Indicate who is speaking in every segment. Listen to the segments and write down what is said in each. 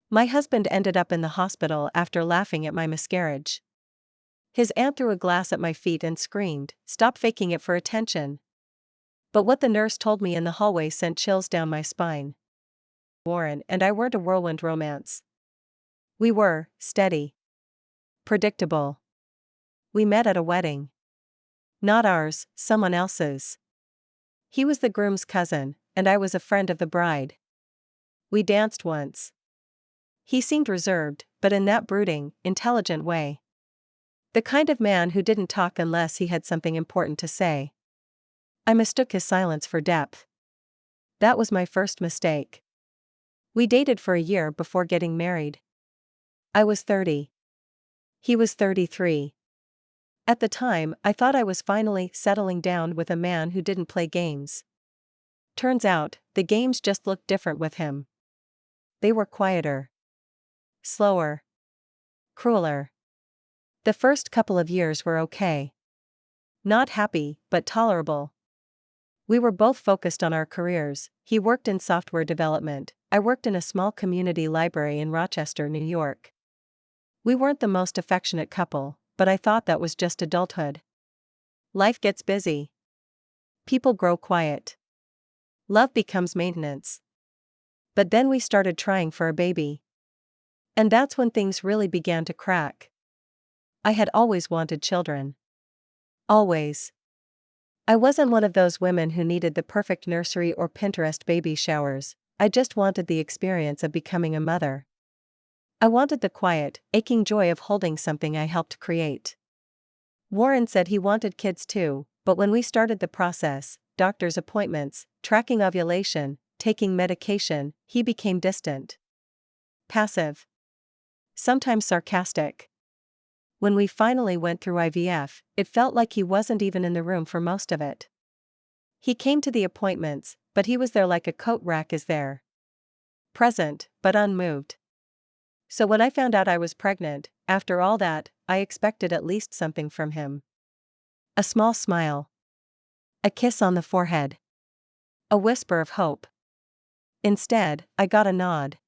Speaker 1: My husband ended up in the hospital after laughing at my miscarriage. His aunt threw a glass at my feet and screamed, "Stop faking it for attention." But what the nurse told me in the hallway sent chills down my spine. Warren and I weren't a whirlwind romance. We were steady. Predictable. We met at a wedding. Not ours, someone else's. He was the groom's cousin, and I was a friend of the bride. We danced once. He seemed reserved, but in that brooding, intelligent way. The kind of man who didn't talk unless he had something important to say. I mistook his silence for depth. That was my first mistake. We dated for a year before getting married. I was 30. He was 33. At the time, I thought I was finally settling down with a man who didn't play games. Turns out, the games just looked different with him. They were quieter. Slower. Crueler. The first couple of years were okay. Not happy, but tolerable. We were both focused on our careers. He worked in software development, I worked in a small community library in Rochester, New York. We weren't the most affectionate couple, but I thought that was just adulthood. Life gets busy. People grow quiet. Love becomes maintenance. But then we started trying for a baby. And that's when things really began to crack. I had always wanted children. Always. I wasn't one of those women who needed the perfect nursery or Pinterest baby showers. I just wanted the experience of becoming a mother. I wanted the quiet, aching joy of holding something I helped create. Warren said he wanted kids too, but when we started the process, doctor's appointments, tracking ovulation, taking medication, he became distant. Passive. Sometimes sarcastic. When we finally went through IVF, it felt like he wasn't even in the room for most of it. He came to the appointments, but he was there like a coat rack is there. Present, but unmoved. So when I found out I was pregnant, after all that, I expected at least something from him. A small smile. A kiss on the forehead. A whisper of hope. Instead, I got a nod.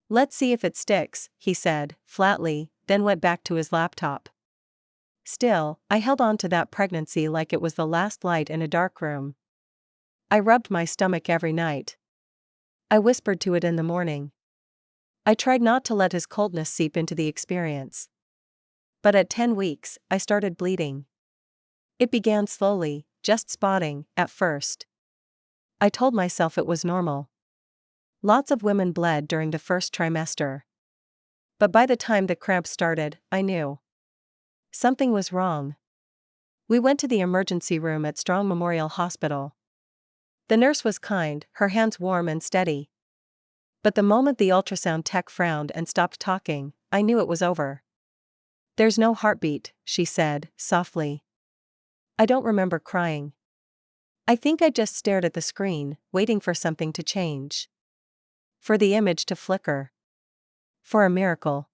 Speaker 1: "Let's see if it sticks," he said, flatly, then went back to his laptop. Still, I held on to that pregnancy like it was the last light in a dark room. I rubbed my stomach every night. I whispered to it in the morning. I tried not to let his coldness seep into the experience. But at 10 weeks, I started bleeding. It began slowly, just spotting, at first. I told myself it was normal. Lots of women bled during the first trimester. But by the time the cramps started, I knew. Something was wrong. We went to the emergency room at Strong Memorial Hospital. The nurse was kind, her hands warm and steady. But the moment the ultrasound tech frowned and stopped talking, I knew it was over. "There's no heartbeat," she said, softly. I don't remember crying. I think I just stared at the screen, waiting for something to change. For the image to flicker. For a miracle.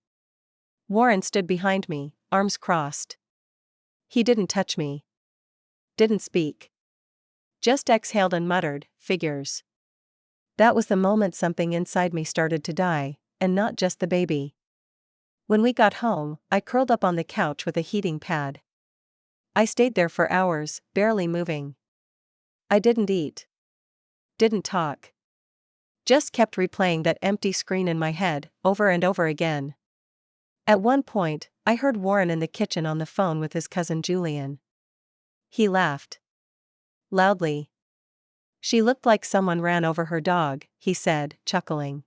Speaker 1: Warren stood behind me, arms crossed. He didn't touch me. Didn't speak. Just exhaled and muttered, "Figures." That was the moment something inside me started to die, and not just the baby. When we got home, I curled up on the couch with a heating pad. I stayed there for hours, barely moving. I didn't eat. Didn't talk. Just kept replaying that empty screen in my head, over and over again. At one point, I heard Warren in the kitchen on the phone with his cousin Julian. He laughed. Loudly. "She looked like someone ran over her dog," he said, chuckling.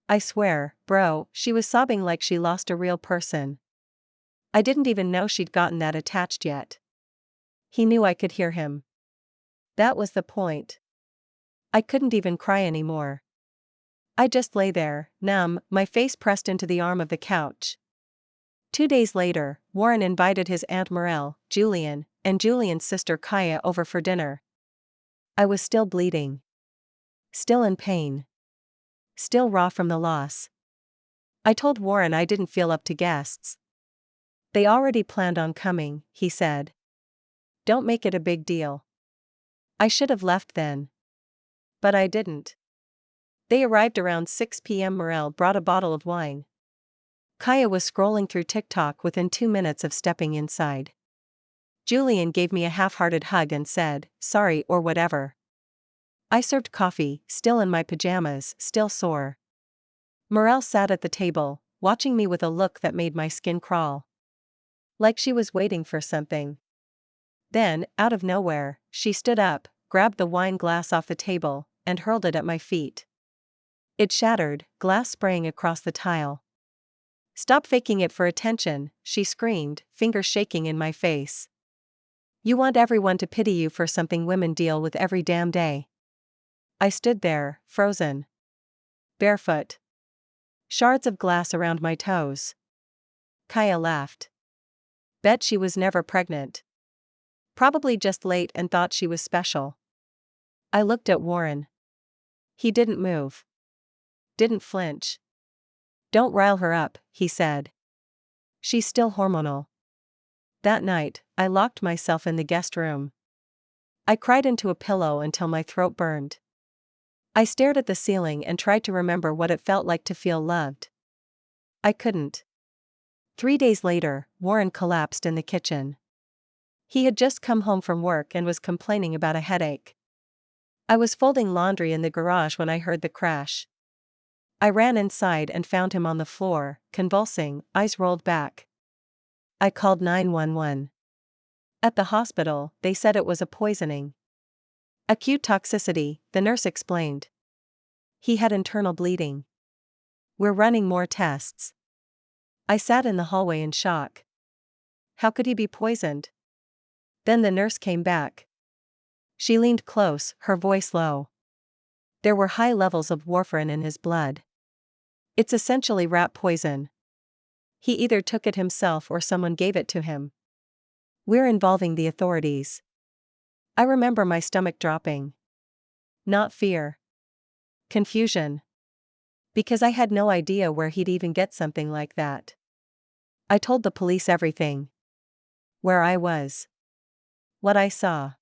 Speaker 1: I swear, bro, she was sobbing like she lost a real person. I didn't even know she'd gotten that attached yet. He knew I could hear him. That was the point. I couldn't even cry anymore. I just lay there, numb, my face pressed into the arm of the couch. 2 days later, Warren invited his Aunt Morel, Julian, and Julian's sister Kaya over for dinner. I was still bleeding. Still in pain. Still raw from the loss. I told Warren I didn't feel up to guests. "They already planned on coming," he said. "Don't make it a big deal." I should have left then. But I didn't. They arrived around 6 p.m. Morel brought a bottle of wine. Kaya was scrolling through TikTok within 2 minutes of stepping inside. Julian gave me a half-hearted hug and said, "Sorry," or whatever. I served coffee, still in my pajamas, still sore. Morel sat at the table, watching me with a look that made my skin crawl. Like she was waiting for something. Then, out of nowhere, she stood up, grabbed the wine glass off the table, and hurled it at my feet. It shattered, glass spraying across the tile. "Stop faking it for attention," she screamed, fingers shaking in my face. "You want everyone to pity you for something women deal with every damn day." I stood there, frozen. Barefoot. Shards of glass around my toes. Kaya laughed. Bet she was never pregnant. Probably just late and thought she was special. I looked at Warren. He didn't move. Didn't flinch. "Don't rile her up," he said. "She's still hormonal." That night, I locked myself in the guest room. I cried into a pillow until my throat burned. I stared at the ceiling and tried to remember what it felt like to feel loved. I couldn't. 3 days later, Warren collapsed in the kitchen. He had just come home from work and was complaining about a headache. I was folding laundry in the garage when I heard the crash. I ran inside and found him on the floor, convulsing, eyes rolled back. I called 911. At the hospital, they said it was a poisoning. Acute toxicity, the nurse explained. He had internal bleeding. "We're running more tests." I sat in the hallway in shock. How could he be poisoned? Then the nurse came back. She leaned close, her voice low. There were high levels of warfarin in his blood. It's essentially rat poison. He either took it himself or someone gave it to him. We're involving the authorities. I remember my stomach dropping. Not fear. Confusion. Because I had no idea where he'd even get something like that. I told the police everything. Where I was. What I saw.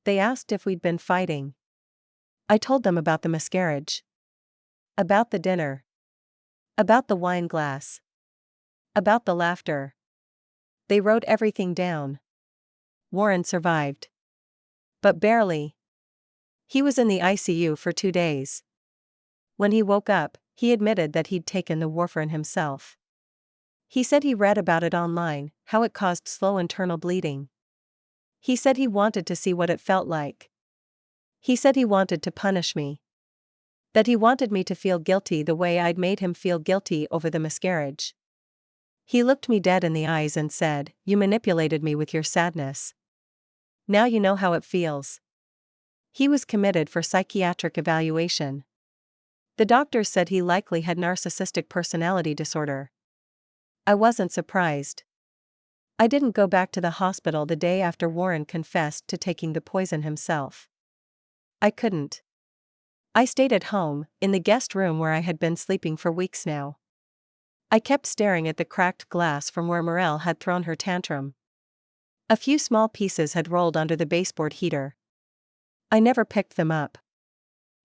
Speaker 1: They asked if we'd been fighting. I told them about the miscarriage. About the dinner. About the wine glass. About the laughter. They wrote everything down. Warren survived. But barely. He was in the ICU for 2 days. When he woke up, he admitted that he'd taken the warfarin himself. He said he read about it online, how it caused slow internal bleeding. He said he wanted to see what it felt like. He said he wanted to punish me. That he wanted me to feel guilty the way I'd made him feel guilty over the miscarriage. He looked me dead in the eyes and said, "You manipulated me with your sadness. Now you know how it feels." He was committed for psychiatric evaluation. The doctors said he likely had narcissistic personality disorder. I wasn't surprised. I didn't go back to the hospital the day after Warren confessed to taking the poison himself. I couldn't. I stayed at home, in the guest room where I had been sleeping for weeks now. I kept staring at the cracked glass from where Morel had thrown her tantrum. A few small pieces had rolled under the baseboard heater. I never picked them up.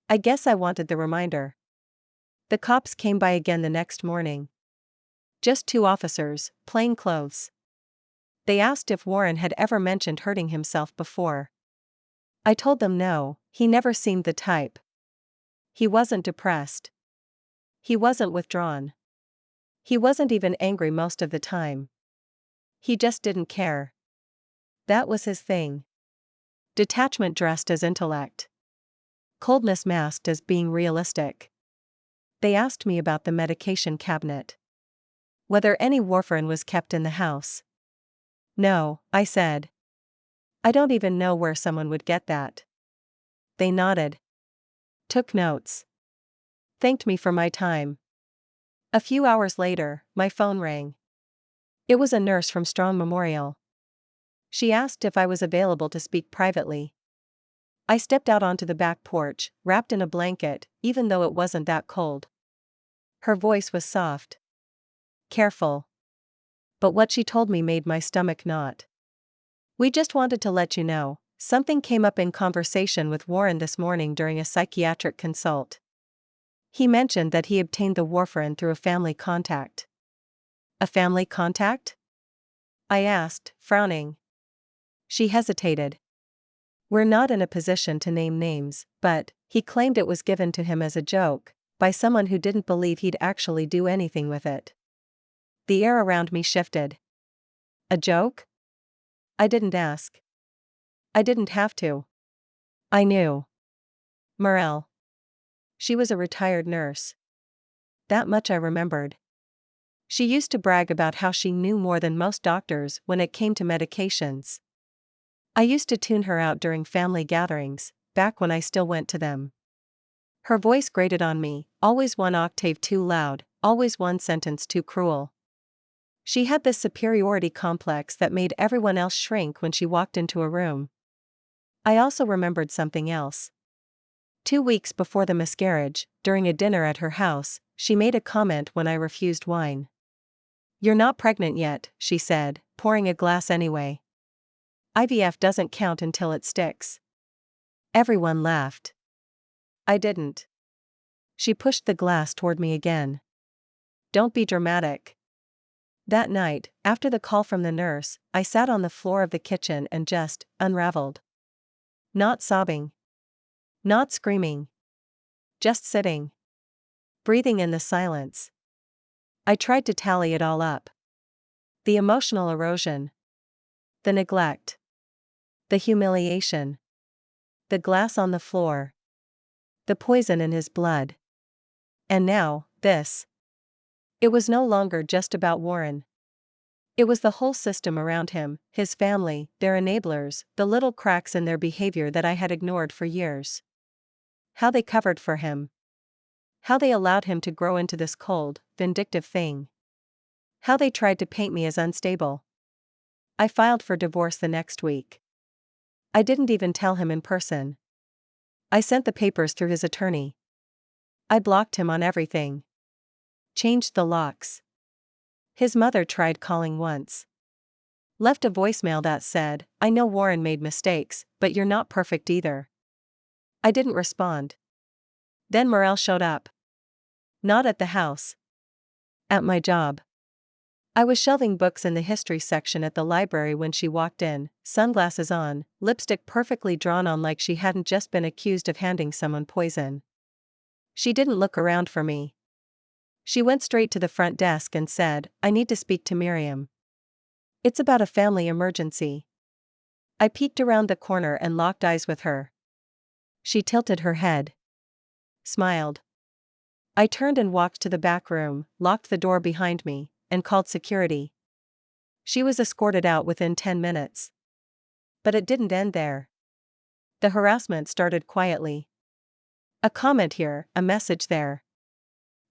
Speaker 1: I guess I wanted the reminder. The cops came by again the next morning. Just 2 officers, plain clothes. They asked if Warren had ever mentioned hurting himself before. I told them no, he never seemed the type. He wasn't depressed. He wasn't withdrawn. He wasn't even angry most of the time. He just didn't care. That was his thing. Detachment dressed as intellect. Coldness masked as being realistic. They asked me about the medication cabinet. Whether any warfarin was kept in the house. No, I said. I don't even know where someone would get that. They nodded. Took notes. Thanked me for my time. A few hours later, my phone rang. It was a nurse from Strong Memorial. She asked if I was available to speak privately. I stepped out onto the back porch, wrapped in a blanket, even though it wasn't that cold. Her voice was soft. Careful. But what she told me made my stomach knot. "We just wanted to let you know, something came up in conversation with Warren this morning during a psychiatric consult. He mentioned that he obtained the warfarin through a family contact. A family contact? I asked, frowning. She hesitated. We're not in a position to name names, but he claimed it was given to him as a joke, by someone who didn't believe he'd actually do anything with it. The air around me shifted. A joke? I didn't ask. I didn't have to. I knew. Morel. She was a retired nurse. That much I remembered. She used to brag about how she knew more than most doctors when it came to medications. I used to tune her out during family gatherings, back when I still went to them. Her voice grated on me, always one octave too loud, always one sentence too cruel. She had this superiority complex that made everyone else shrink when she walked into a room. I also remembered something else. 2 weeks before the miscarriage, during a dinner at her house, she made a comment when I refused wine. "You're not pregnant yet," she said, pouring a glass anyway. "IVF doesn't count until it sticks." Everyone laughed. I didn't. She pushed the glass toward me again. "Don't be dramatic." That night, after the call from the nurse, I sat on the floor of the kitchen and just unraveled. Not sobbing. Not screaming. Just sitting. Breathing in the silence. I tried to tally it all up. The emotional erosion. The neglect. The humiliation. The glass on the floor. The poison in his blood. And now, this. It was no longer just about Warren. It was the whole system around him, his family, their enablers, the little cracks in their behavior that I had ignored for years. How they covered for him. How they allowed him to grow into this cold, vindictive thing. How they tried to paint me as unstable. I filed for divorce the next week. I didn't even tell him in person. I sent the papers through his attorney. I blocked him on everything. Changed the locks. His mother tried calling once. Left a voicemail that said, "I know Warren made mistakes, but you're not perfect either." I didn't respond. Then Morel showed up. Not at the house. At my job. I was shelving books in the history section at the library when she walked in, sunglasses on, lipstick perfectly drawn on like she hadn't just been accused of handing someone poison. She didn't look around for me. She went straight to the front desk and said, "I need to speak to Miriam. It's about a family emergency." I peeked around the corner and locked eyes with her. She tilted her head. Smiled. I turned and walked to the back room, locked the door behind me, and called security. She was escorted out within 10 minutes. But it didn't end there. The harassment started quietly. A comment here, a message there.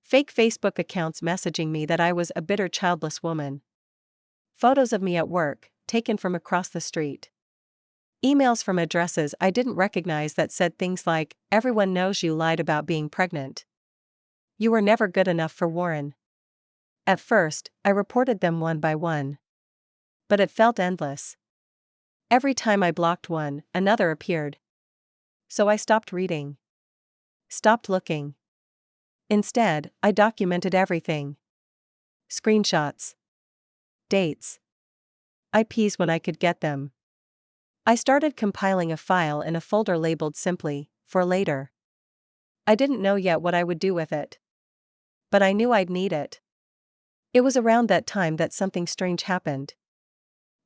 Speaker 1: Fake Facebook accounts messaging me that I was a bitter childless woman. Photos of me at work, taken from across the street. Emails from addresses I didn't recognize that said things like, "Everyone knows you lied about being pregnant. You were never good enough for Warren." At first, I reported them one by one. But it felt endless. Every time I blocked one, another appeared. So I stopped reading. Stopped looking. Instead, I documented everything. Screenshots. Dates. IPs when I could get them. I started compiling a file in a folder labeled simply, "For later." I didn't know yet what I would do with it. But I knew I'd need it. It was around that time that something strange happened.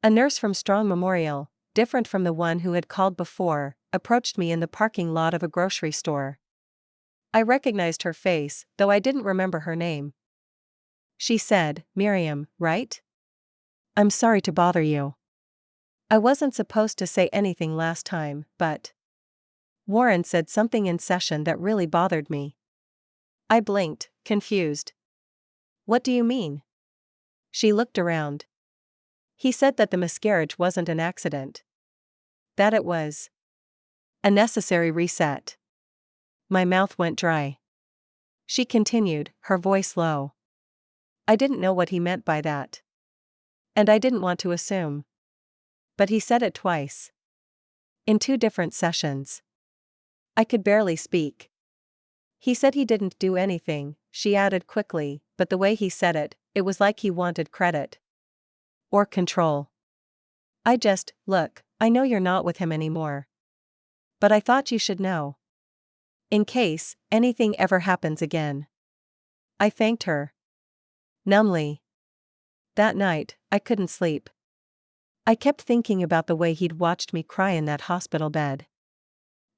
Speaker 1: A nurse from Strong Memorial, different from the one who had called before, approached me in the parking lot of a grocery store. I recognized her face, though I didn't remember her name. She said, "Miriam, right? I'm sorry to bother you. I wasn't supposed to say anything last time, but Warren said something in session that really bothered me." I blinked, confused. "What do you mean?" She looked around. "He said that the miscarriage wasn't an accident. That it was a necessary reset." My mouth went dry. She continued, her voice low. "I didn't know what he meant by that. And I didn't want to assume. But he said it twice. In 2 different sessions. I could barely speak. He said he didn't do anything, she added quickly, but the way he said it, it was like he wanted credit. Or control. Look, I know you're not with him anymore. But I thought you should know. In case anything ever happens again. I thanked her. Numbly. That night, I couldn't sleep. I kept thinking about the way he'd watched me cry in that hospital bed.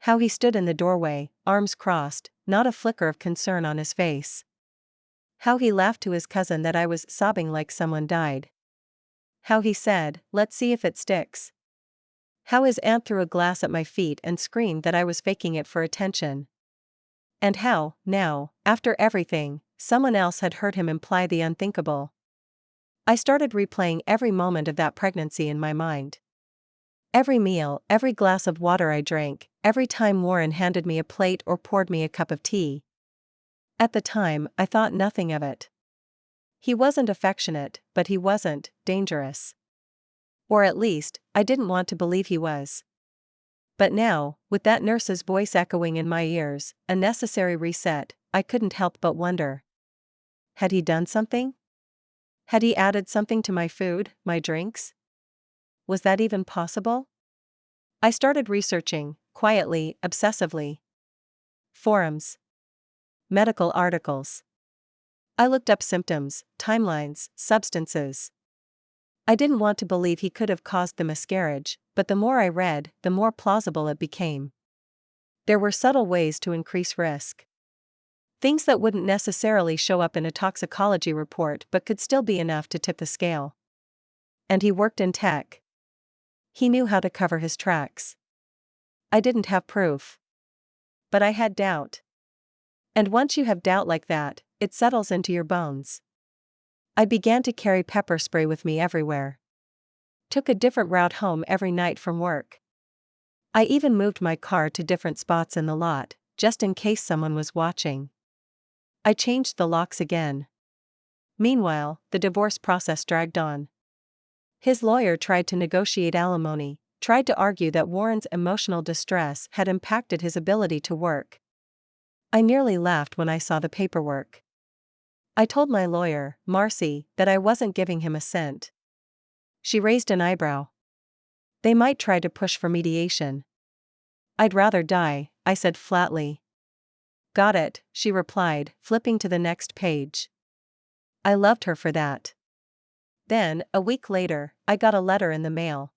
Speaker 1: How he stood in the doorway, arms crossed, not a flicker of concern on his face. How he laughed to his cousin that I was sobbing like someone died. How he said, "Let's see if it sticks." How his aunt threw a glass at my feet and screamed that I was faking it for attention. And how, now, after everything, someone else had heard him imply the unthinkable. I started replaying every moment of that pregnancy in my mind. Every meal, every glass of water I drank, every time Warren handed me a plate or poured me a cup of tea. At the time, I thought nothing of it. He wasn't affectionate, but he wasn't dangerous. Or at least, I didn't want to believe he was. But now, with that nurse's voice echoing in my ears, a necessary reset, I couldn't help but wonder. Had he done something? Had he added something to my food, my drinks? Was that even possible? I started researching, quietly, obsessively. Forums. Medical articles. I looked up symptoms, timelines, substances. I didn't want to believe he could have caused the miscarriage, but the more I read, the more plausible it became. There were subtle ways to increase risk. Things that wouldn't necessarily show up in a toxicology report but could still be enough to tip the scale. And he worked in tech. He knew how to cover his tracks. I didn't have proof. But I had doubt. And once you have doubt like that, it settles into your bones. I began to carry pepper spray with me everywhere. Took a different route home every night from work. I even moved my car to different spots in the lot, just in case someone was watching. I changed the locks again. Meanwhile, the divorce process dragged on. His lawyer tried to negotiate alimony, tried to argue that Warren's emotional distress had impacted his ability to work. I nearly laughed when I saw the paperwork. I told my lawyer, Marcy, that I wasn't giving him a cent. She raised an eyebrow. They might try to push for mediation. I'd rather die, I said flatly. Got it, she replied, flipping to the next page. I loved her for that. Then, a week later, I got a letter in the mail.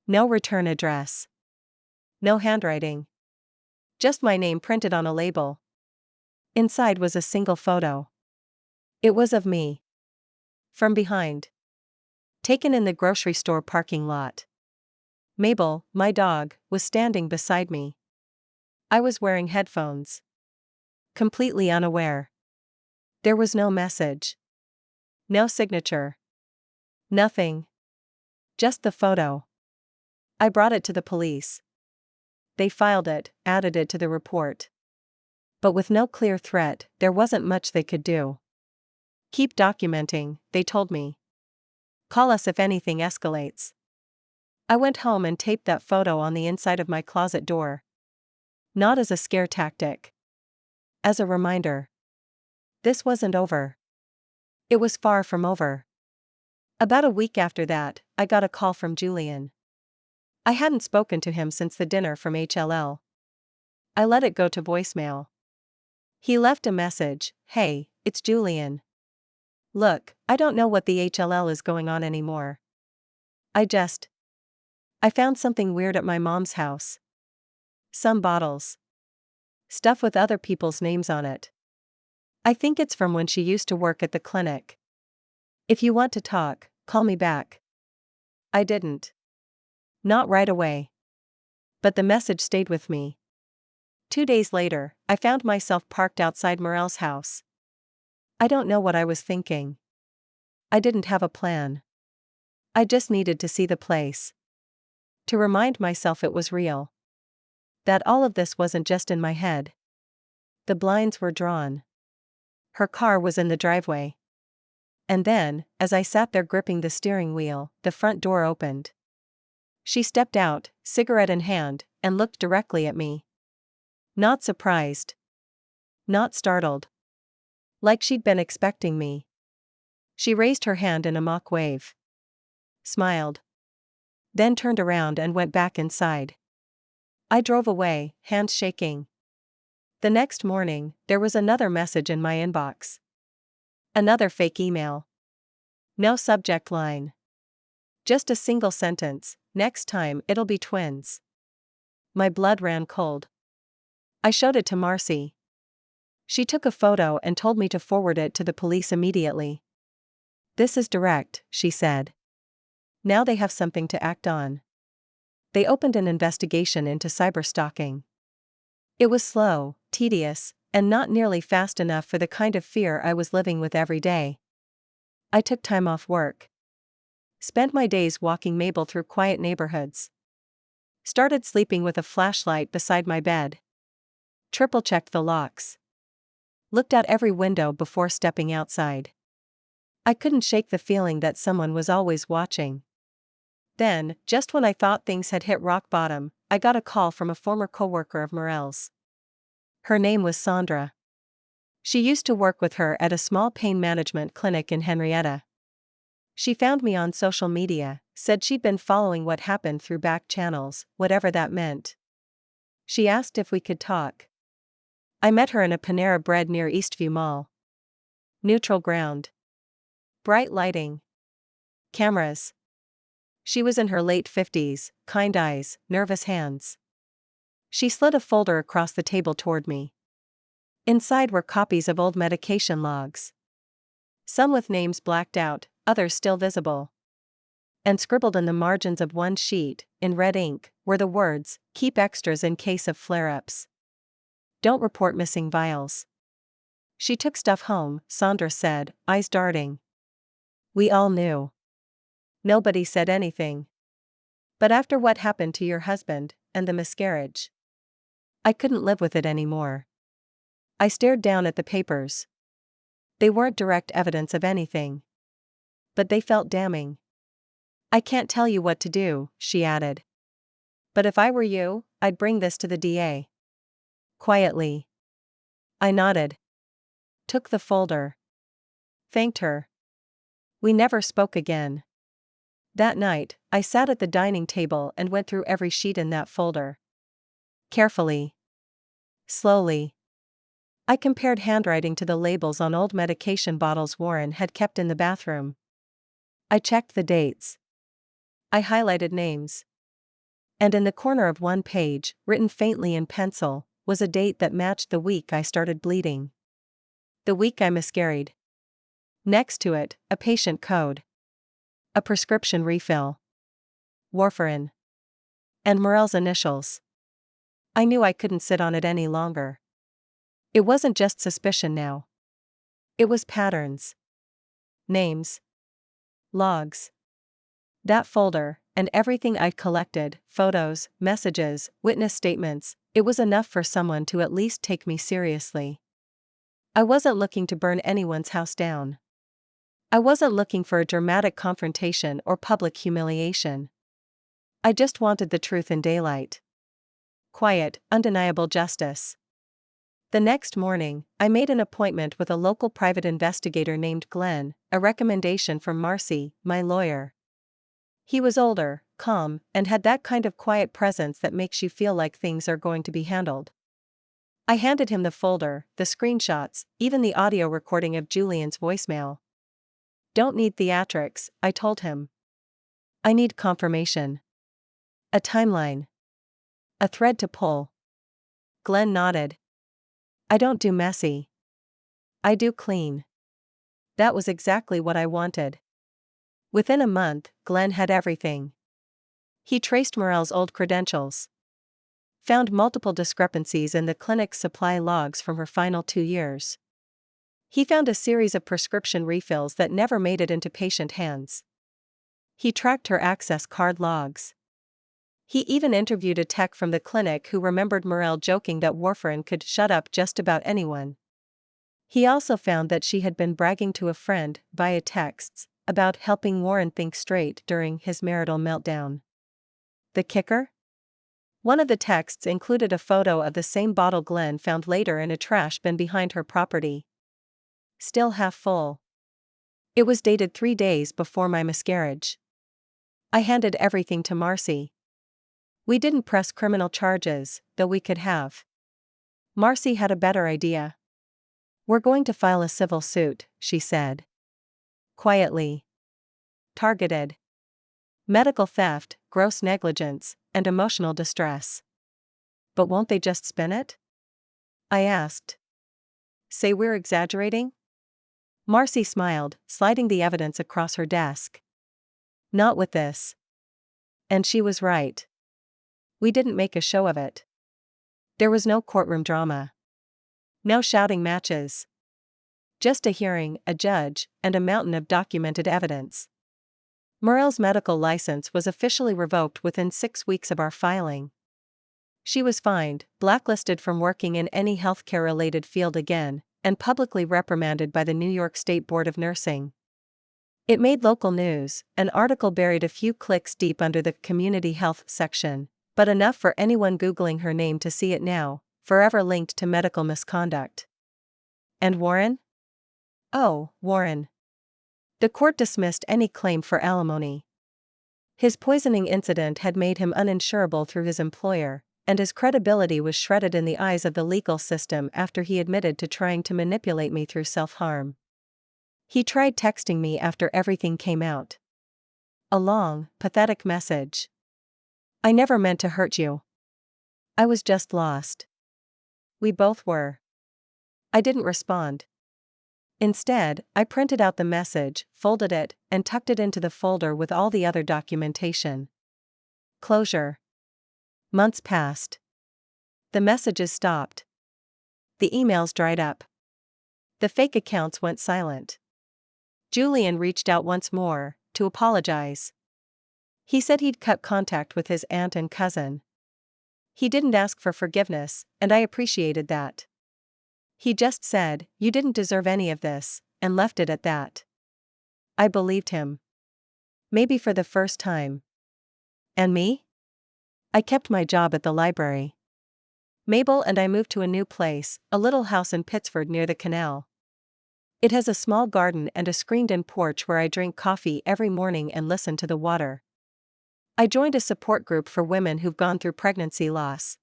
Speaker 1: No return address. No handwriting. Just my name printed on a label. Inside was a single photo. It was of me. From behind. Taken in the grocery store parking lot. Mabel, my dog, was standing beside me. I was wearing headphones. Completely unaware. There was no message. No signature. Nothing. Just the photo. I brought it to the police. They filed it, added it to the report. But with no clear threat, there wasn't much they could do. Keep documenting, they told me. Call us if anything escalates. I went home and taped that photo on the inside of my closet door. Not as a scare tactic. As a reminder. This wasn't over. It was far from over. About a week after that, I got a call from Julian. I hadn't spoken to him since the dinner from HLL. I let it go to voicemail. He left a message, "Hey, it's Julian. Look, I don't know what the HLL is going on anymore. I found something weird at my mom's house. Some bottles. Stuff with other people's names on it. I think it's from when she used to work at the clinic. If you want to talk, call me back." I didn't. Not right away. But the message stayed with me. 2 days later, I found myself parked outside Morel's house. I don't know what I was thinking. I didn't have a plan. I just needed to see the place. To remind myself it was real. That all of this wasn't just in my head. The blinds were drawn. Her car was in the driveway. And then, as I sat there gripping the steering wheel, the front door opened. She stepped out, cigarette in hand, and looked directly at me. Not surprised. Not startled. Like she'd been expecting me. She raised her hand in a mock wave. Smiled. Then turned around and went back inside. I drove away, hands shaking. The next morning, there was another message in my inbox. Another fake email. No subject line. Just a single sentence, "Next time it'll be twins." My blood ran cold. I showed it to Marcy. She took a photo and told me to forward it to the police immediately. "This is direct," she said. "Now they have something to act on." They opened an investigation into cyberstalking. It was slow, tedious, and not nearly fast enough for the kind of fear I was living with every day. I took time off work. Spent my days walking Mabel through quiet neighborhoods. Started sleeping with a flashlight beside my bed. Triple-checked the locks. Looked out every window before stepping outside. I couldn't shake the feeling that someone was always watching. Then, just when I thought things had hit rock bottom, I got a call from a former coworker of Morel's. Her name was Sandra. She used to work with her at a small pain management clinic in Henrietta. She found me on social media, said she'd been following what happened through back channels, whatever that meant. She asked if we could talk. I met her in a Panera Bread near Eastview Mall. Neutral ground. Bright lighting. Cameras. She was in her late 50s, kind eyes, nervous hands. She slid a folder across the table toward me. Inside were copies of old medication logs. Some with names blacked out, others still visible. And scribbled in the margins of one sheet, in red ink, were the words, "Keep extras in case of flare-ups. Don't report missing vials." She took stuff home, Sandra said, eyes darting. We all knew. Nobody said anything. But after what happened to your husband, and the miscarriage, I couldn't live with it anymore. I stared down at the papers. They weren't direct evidence of anything. But they felt damning. "I can't tell you what to do," she added. "But if I were you, I'd bring this to the DA." Quietly. I nodded. Took the folder. Thanked her. We never spoke again. That night, I sat at the dining table and went through every sheet in that folder. Carefully. Slowly. I compared handwriting to the labels on old medication bottles Warren had kept in the bathroom. I checked the dates. I highlighted names. And in the corner of one page, written faintly in pencil, was a date that matched the week I started bleeding. The week I miscarried. Next to it, a patient code. A prescription refill. Warfarin. And Morel's initials. I knew I couldn't sit on it any longer. It wasn't just suspicion now. It was patterns. Names. Logs. That folder, and everything I'd collected, photos, messages, witness statements, it was enough for someone to at least take me seriously. I wasn't looking to burn anyone's house down. I wasn't looking for a dramatic confrontation or public humiliation. I just wanted the truth in daylight. Quiet, undeniable justice. The next morning, I made an appointment with a local private investigator named Glenn, a recommendation from Marcy, my lawyer. He was older, calm, and had that kind of quiet presence that makes you feel like things are going to be handled. I handed him the folder, the screenshots, even the audio recording of Julian's voicemail. "Don't need theatrics," I told him. "I need confirmation. A timeline. A thread to pull." Glenn nodded. "I don't do messy. I do clean." That was exactly what I wanted. Within a month, Glenn had everything. He traced Morel's old credentials. Found multiple discrepancies in the clinic's supply logs from her final 2 years. He found a series of prescription refills that never made it into patient hands. He tracked her access card logs. He even interviewed a tech from the clinic who remembered Morel joking that warfarin could shut up just about anyone. He also found that she had been bragging to a friend, via texts, about helping Warren think straight during his marital meltdown. The kicker? One of the texts included a photo of the same bottle Glenn found later in a trash bin behind her property. Still half full. It was dated 3 days before my miscarriage. I handed everything to Marcy. We didn't press criminal charges, though we could have. Marcy had a better idea. We're going to file a civil suit, she said. Quietly. Targeted. Medical theft, gross negligence, and emotional distress. But won't they just spin it? I asked. Say we're exaggerating? Marcy smiled, sliding the evidence across her desk. Not with this. And she was right. We didn't make a show of it. There was no courtroom drama. No shouting matches. Just a hearing, a judge, and a mountain of documented evidence. Muriel's medical license was officially revoked within 6 weeks of our filing. She was fined, blacklisted from working in any healthcare-related field again, and publicly reprimanded by the New York State Board of Nursing. It made local news, an article buried a few clicks deep under the community health section, but enough for anyone Googling her name to see it now, forever linked to medical misconduct. And Warren? Oh, Warren. The court dismissed any claim for alimony. His poisoning incident had made him uninsurable through his employer, and his credibility was shredded in the eyes of the legal system after he admitted to trying to manipulate me through self-harm. He tried texting me after everything came out. A long, pathetic message. I never meant to hurt you. I was just lost. We both were. I didn't respond. Instead, I printed out the message, folded it, and tucked it into the folder with all the other documentation. Closure. Months passed. The messages stopped. The emails dried up. The fake accounts went silent. Julian reached out once more, to apologize. He said he'd cut contact with his aunt and cousin. He didn't ask for forgiveness, and I appreciated that. He just said, "You didn't deserve any of this," and left it at that. I believed him. Maybe for the first time. And me? I kept my job at the library. Mabel and I moved to a new place, a little house in Pittsford near the canal. It has a small garden and a screened-in porch where I drink coffee every morning and listen to the water. I joined a support group for women who've gone through pregnancy loss.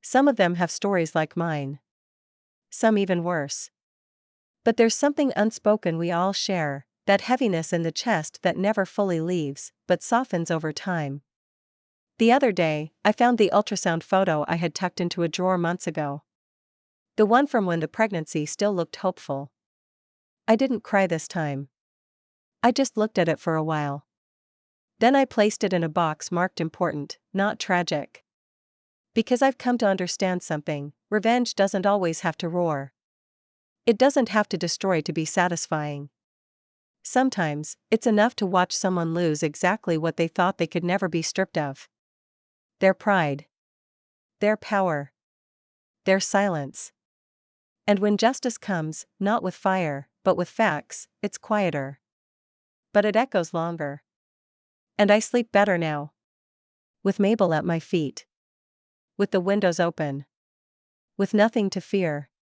Speaker 1: Some of them have stories like mine. Some even worse. But there's something unspoken we all share, that heaviness in the chest that never fully leaves, but softens over time. The other day, I found the ultrasound photo I had tucked into a drawer months ago. The one from when the pregnancy still looked hopeful. I didn't cry this time. I just looked at it for a while. Then I placed it in a box marked important, not tragic. Because I've come to understand something, revenge doesn't always have to roar. It doesn't have to destroy to be satisfying. Sometimes, it's enough to watch someone lose exactly what they thought they could never be stripped of. Their pride. Their power. Their silence. And when justice comes, not with fire, but with facts, it's quieter. But it echoes longer. And I sleep better now. With Mabel at my feet. With the windows open. With nothing to fear.